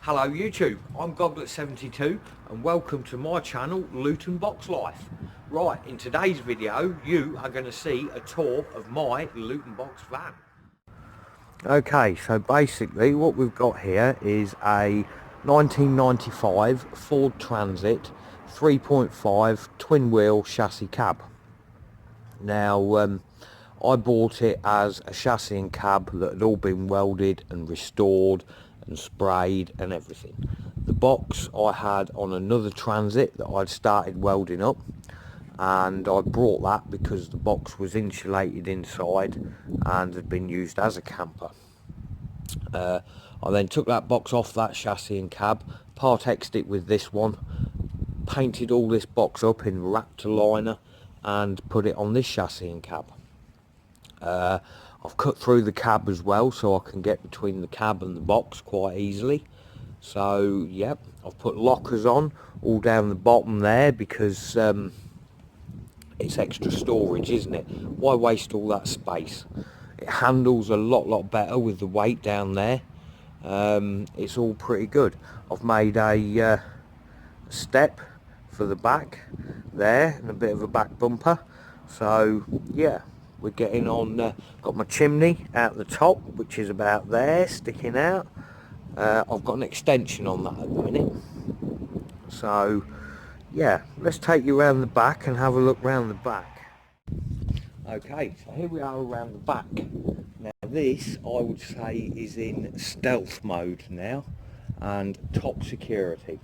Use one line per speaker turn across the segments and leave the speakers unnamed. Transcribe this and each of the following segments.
Hello YouTube, I'm Goblet72 and welcome to my channel Luton Box Life. Right, in today's video you are going to see a tour of my Luton Box van. Okay, so basically what we've got here is a 1995 Ford Transit 3.5 twin wheel chassis cab. Now I bought it as a chassis and cab that had all been welded and restored and sprayed and everything. The box I had on another Transit that I'd started welding up, and I brought that because the box was insulated inside and had been used as a camper. I then took that box off that chassis and cab, Partexed it with this one, painted all this box up in Raptor liner and put it on this chassis and cab. I've cut through the cab as well so I can get between the cab and the box quite easily. So yep, I've put lockers on all down the bottom there because it's extra storage, isn't it? Why waste all that space? It handles a lot better with the weight down there. It's all pretty good. I've made a step for the back there and a bit of a back bumper. So yeah, we're getting on. Got my chimney out the top, which is about there, sticking out. I've got an extension on that at the minute. So yeah, let's take you around the back and have a look round the back. Okay, so here we are around the back. Now this, I would say, is in stealth mode now and top security,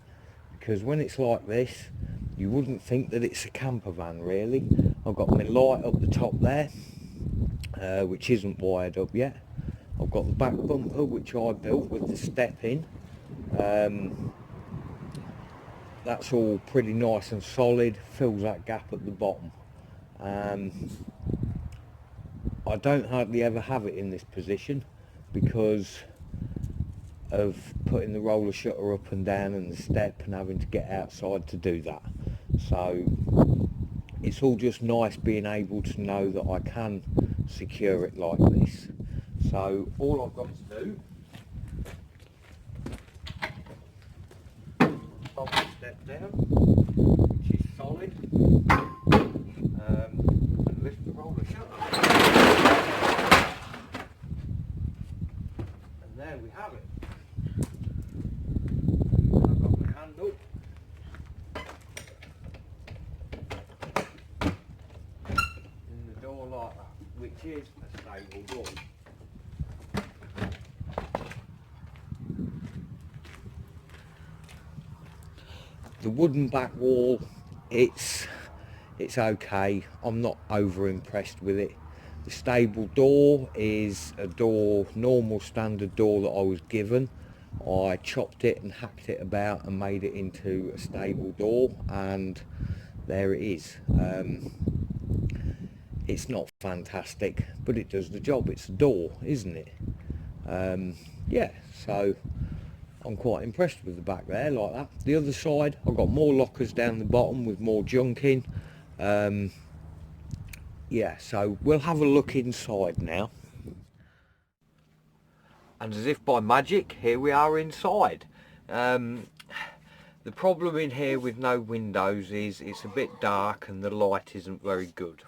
because when it's like this you wouldn't think that it's a camper van really. I've got my light up the top there, which isn't wired up yet. I've got the back bumper which I built with the step in. That's all pretty nice and solid, fills that gap at the bottom. I don't hardly ever have it in this position because of putting the roller shutter up and down and the step and having to get outside to do that. So it's all just nice being able to know that I can secure it like this. So all I've got to do, pop the step down, which is solid, and lift the roller shutter. And there we have it. I've got my handle. In the door like that, which is a stable door. The wooden back wall, it's okay. I'm not over impressed with it. The stable door is a door, normal standard door that I was given. I chopped it and hacked it about and made it into a stable door, and there it is. It's not fantastic, but it does the job. It's a door, isn't it? Yeah, so I'm quite impressed with the back there like that. The other side, I've got more lockers down the bottom with more junk in. Yeah, so we'll have a look inside now. And as if by magic, here we are inside. The problem in here with no windows is it's a bit dark and the light isn't very good.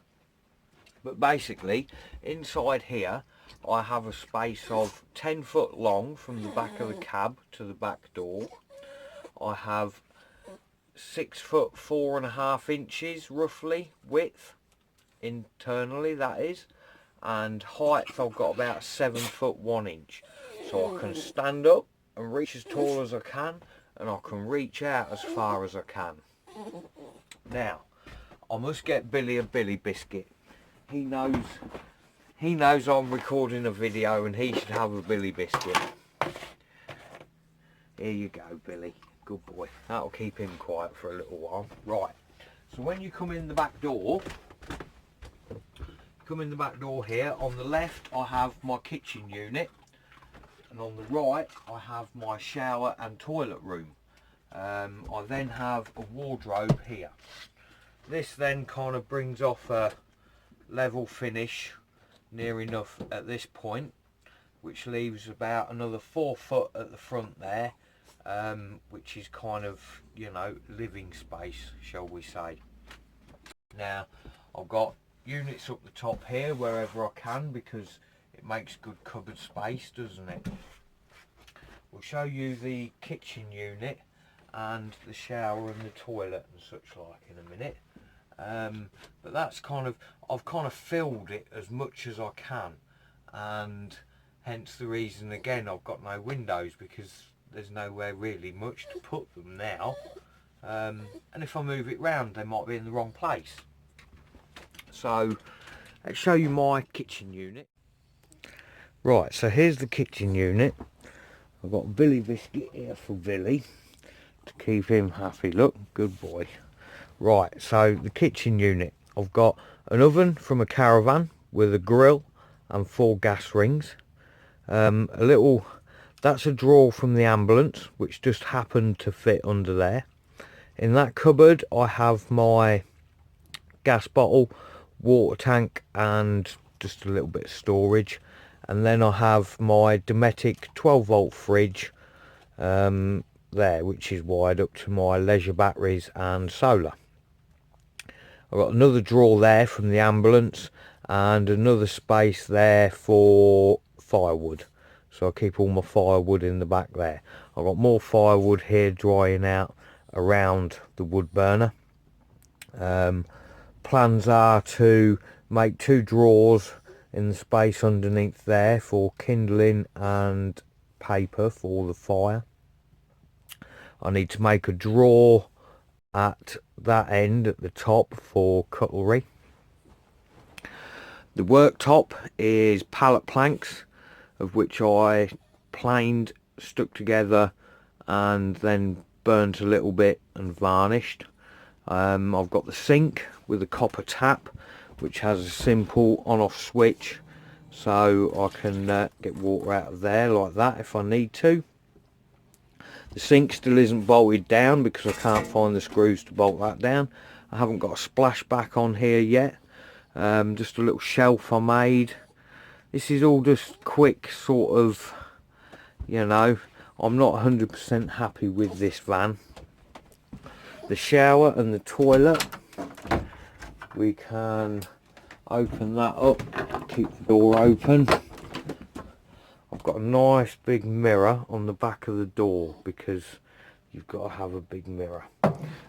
But basically, inside here, I have a space of 10 foot long from the back of the cab to the back door. I have 6 foot 4.5 inches roughly width internally, that is, and height I've got about 7 foot 1 inch. So I can stand up and reach as tall as I can, and I can reach out as far as I can. Now I must get Billy a Billy biscuit. He knows I'm recording a video and he should have a Billy biscuit. Here you go, Billy. Good boy. That'll keep him quiet for a little while. Right. So when you come in the back door, here, on the left I have my kitchen unit, and on the right I have my shower and toilet room. I then have a wardrobe here. This then kind of brings off a level finish near enough at this point, which leaves about another 4 foot at the front there, which is kind of, you know, living space, shall we say. Now, I've got units up the top here wherever I can, because it makes good cupboard space, doesn't it? We'll show you the kitchen unit and the shower and the toilet and such like in a minute. But that's kind of, I've kind of filled it as much as I can, and hence the reason again I've got no windows, because there's nowhere really much to put them now. And if I move it round, they might be in the wrong place. So let's show you my kitchen unit. Right, so here's the kitchen unit. I've got Billy biscuit here for Billy to keep him happy. Look, good boy. Right, so the kitchen unit, I've got an oven from a caravan with a grill and 4 gas rings. That's a drawer from the ambulance, which just happened to fit under there. In that cupboard I have my gas bottle, water tank and just a little bit of storage. And then I have my Dometic 12 volt fridge there, which is wired up to my leisure batteries and solar. I've got another drawer there from the ambulance and another space there for firewood. So I keep all my firewood in the back there. I've got more firewood here drying out around the wood burner. Plans are to make 2 drawers in the space underneath there for kindling and paper for the fire. I need to make a drawer at that end at the top for cutlery. The worktop is pallet planks, of which I planed, stuck together and then burnt a little bit and varnished. I've got the sink with a copper tap, which has a simple on-off switch, so I can get water out of there like that if I need to. The sink still isn't bolted down because I can't find the screws to bolt that down. I haven't got a splashback on here yet. Just a little shelf I made. This is all just quick sort of, you know, I'm not 100% happy with this van. The shower and the toilet, we can open that up, keep the door open. I've got a nice big mirror on the back of the door because you've got to have a big mirror.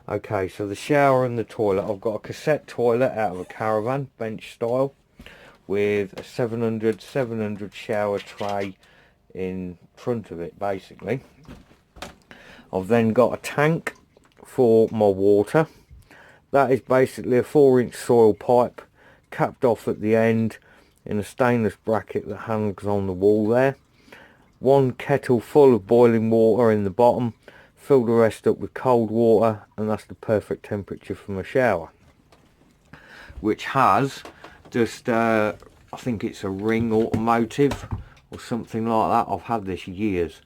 Okay, so the shower and the toilet, I've got a cassette toilet out of a caravan, bench style, with a 700 shower tray in front of it basically. I've then got a tank for my water. That is basically a 4-inch soil pipe capped off at the end in a stainless bracket that hangs on the wall there. 1 kettle full of boiling water in the bottom, fill the rest up with cold water, and that's the perfect temperature for my shower, which has just I think it's a Ring Automotive or something like that. I've had this years.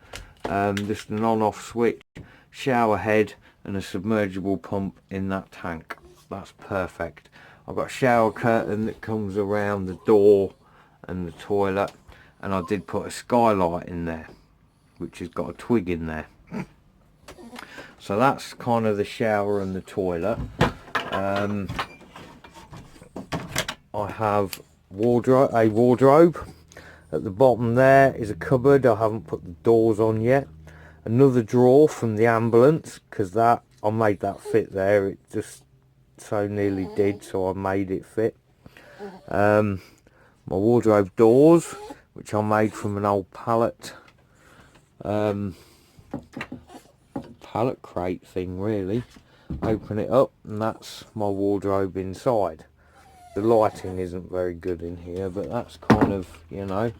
Just an on-off switch, shower head and a submergible pump in that tank. That's perfect. I've got a shower curtain that comes around the door and the toilet, and I did put a skylight in there which has got a twig in there. So that's kind of the shower and the toilet. I have a wardrobe. At the bottom there is a cupboard. I haven't put the doors on yet. Another drawer from the ambulance, because that I made that fit there. It just so nearly did, so I made it fit. My wardrobe doors, which I made from an old pallet crate thing really. Open it up and that's my wardrobe inside. The lighting isn't very good in here, but that's kind of, you know.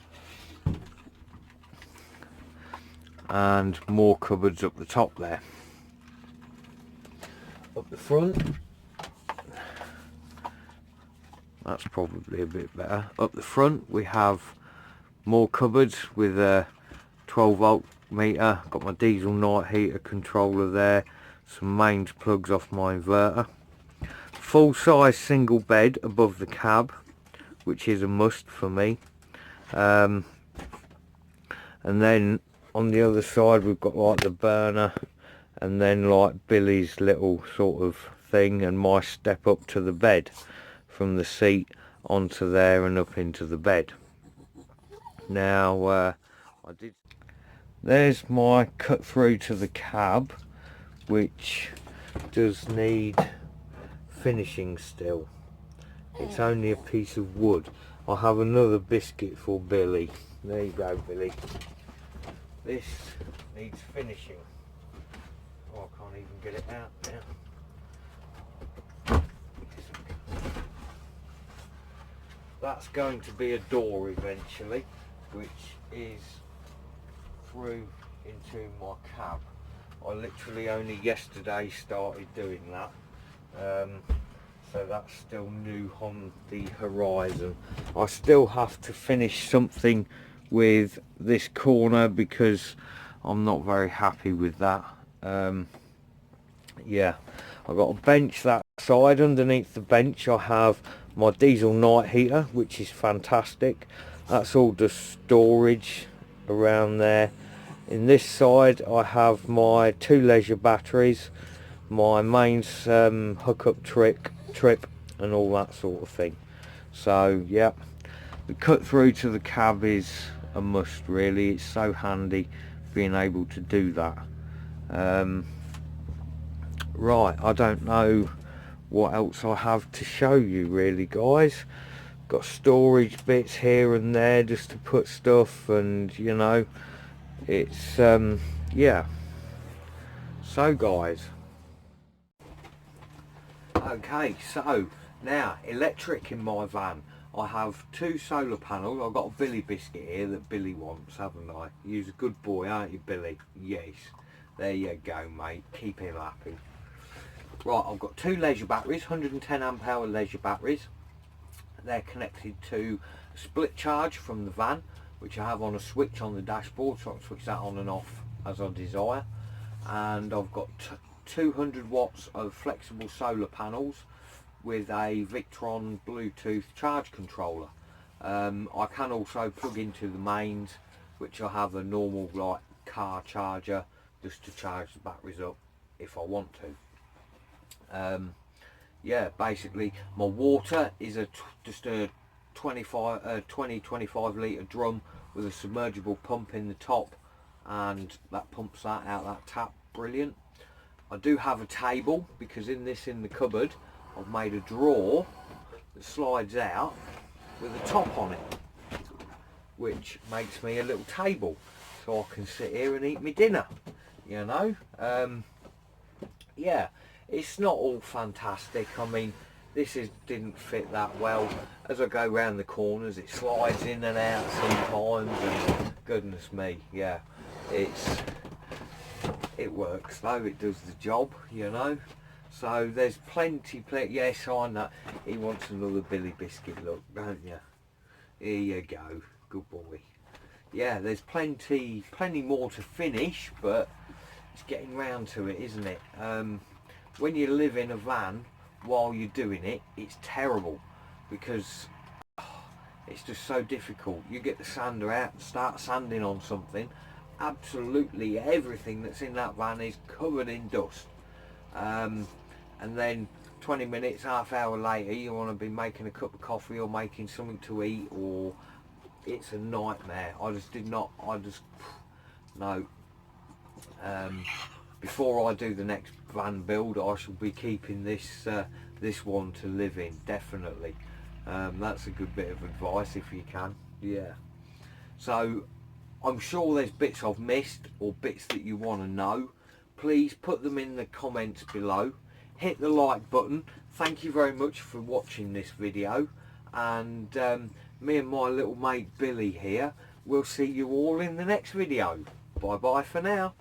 And more cupboards up the top there. Up the front, that's probably a bit better. Up the front we have more cupboards with a 12 volt meter. Got my diesel night heater controller there, some mains plugs off my inverter. Full size single bed above the cab, which is a must for me. And then on the other side we've got like the burner, and then like Billy's little sort of thing, and my step up to the bed from the seat onto there and up into the bed. Now there's my cut through to the cab, which does need finishing still. It's only a piece of wood. I'll have another biscuit for Billy. There you go, Billy. This needs finishing. Oh, I can't even get it out now. That's going to be a door eventually, which is through into my cab. I literally only yesterday started doing that, so that's still new on the horizon. I still have to finish something with this corner because I'm not very happy with that. Yeah, I've got a bench that side. Underneath the bench I have my diesel night heater, which is fantastic. That's all just storage around there. In this side I have my 2 leisure batteries, my mains hookup trip and all that sort of thing. So yeah, the cut through to the cab is a must really. It's so handy being able to do that. Right, I don't know what else I have to show you really, guys. Got storage bits here and there just to put stuff, and you know, it's yeah. So guys, okay, so now electric in my van. I have 2 solar panels. I've got a Billy biscuit here that Billy wants, haven't I? You're a good boy, aren't you, Billy? Yes, there you go, mate, keep him happy. Right, I've got 2 leisure batteries, 110 amp hour leisure batteries. They're connected to a split charge from the van, which I have on a switch on the dashboard, so I can switch that on and off as I desire. And I've got 200 watts of flexible solar panels with a Victron Bluetooth charge controller. I can also plug into the mains, which I have a normal like car charger just to charge the batteries up if I want to. Yeah, basically my water is just a 20-25 litre drum with a submergible pump in the top, and that pumps that out that tap. Brilliant. I do have a table because in the cupboard I've made a drawer that slides out with a top on it, which makes me a little table so I can sit here and eat my dinner, you know. Yeah, it's not all fantastic. I mean, this didn't fit that well. As I go round the corners it slides in and out sometimes, and goodness me, yeah, it works though, it does the job, you know. So there's plenty, yes, I know, he wants another Billy biscuit, look, don't you? Here you go, good boy. Yeah, there's plenty more to finish, but it's getting round to it, isn't it? When you live in a van while you're doing it, it's terrible because it's just so difficult. You get the sander out and start sanding on something, absolutely everything that's in that van is covered in dust. And then 20 minutes, half hour later, you want to be making a cup of coffee or making something to eat, or it's a nightmare. No. Before I do the next van build, I shall be keeping this one to live in, definitely. That's a good bit of advice if you can. Yeah. So I'm sure there's bits I've missed or bits that you want to know. Please put them in the comments below. Hit the like button. Thank you very much for watching this video, and me and my little mate Billy here, we'll see you all in the next video. Bye bye for now.